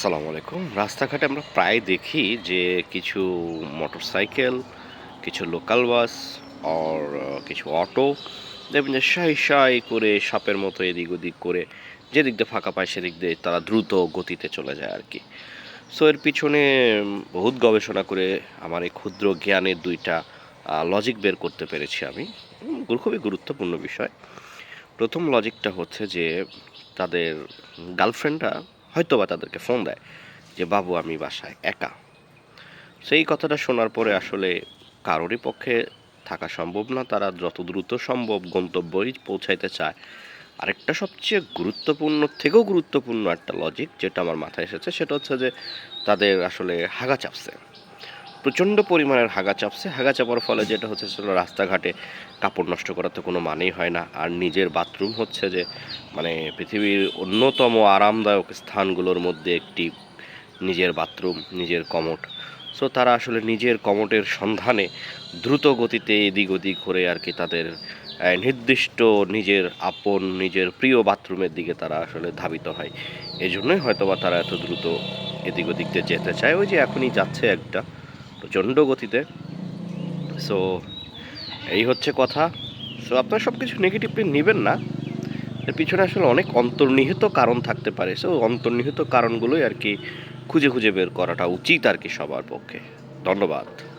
আসসালামু আলাইকুম। রাস্তাঘাটে আমরা প্রায় দেখি যে কিছু মোটরসাইকেল, কিছু লোকাল বাস আর কিছু অটো দেখবেন যে সাই করে সাপের মতো এদিক ওদিক করে যেদিক দিয়ে ফাঁকা পায় সেদিক দিয়ে তারা দ্রুত গতিতে চলে যায় আর কি। সো এর পিছনে বহুত গবেষণা করে আমার এই ক্ষুদ্র জ্ঞানের ২ টা লজিক বের করতে পেরেছি আমি। খুবই গুরুত্বপূর্ণ বিষয়। ১ম লজিকটা হচ্ছে যে তাদের গার্লফ্রেন্ডরা হয়তোবা তাদেরকে ফোন দেয় যে, "বাবু আমি বাসায় একা।" সেই কথাটা শোনার পরে আসলে কারোরই পক্ষে থাকা সম্ভব না। তারা যত দ্রুত সম্ভব গন্তব্যেই পৌঁছাইতে চায়। আরেকটা সবচেয়ে গুরুত্বপূর্ণ থেকেও গুরুত্বপূর্ণ একটা লজিক যেটা আমার মাথায় এসেছে সেটা হচ্ছে যে তাদের আসলে হাগা চাপছে। প্রচণ্ড পরিমাণের হাগা চাপছে। হাগা চাপার ফলে যেটা হচ্ছে সেটা রাস্তাঘাটে কাপড় নষ্ট করার তো কোনো মানেই হয় না। আর নিজের বাথরুম হচ্ছে যে মানে পৃথিবীর অন্যতম আরামদায়ক স্থানগুলোর মধ্যে একটি নিজের বাথরুম, নিজের কমোড। সো তারা আসলে নিজের কমোডের সন্ধানে দ্রুত গতিতে এদিক ওদিক করে আরকি তাদের নির্দিষ্ট নিজের আপন, নিজের প্রিয় বাথরুমের দিকে তারা আসলে ধাবিত হয়। এজন্যই হয়তোবা তারা এত দ্রুত এদিক ওদিক দিয়ে যেতে চায়। ওই যে এখনই যাচ্ছে একটা প্রচণ্ড গতিতে। সো এই হচ্ছে কথা। সো আপনারা সবকিছু নেগেটিভলি নিবেন না। এর পিছনে আসলে অনেক অন্তর্নিহিত কারণ থাকতে পারে। সো অন্তর্নিহিত কারণগুলোই আরকি খুঁজে বের করাটা উচিত আরকি সবার পক্ষে। ধন্যবাদ।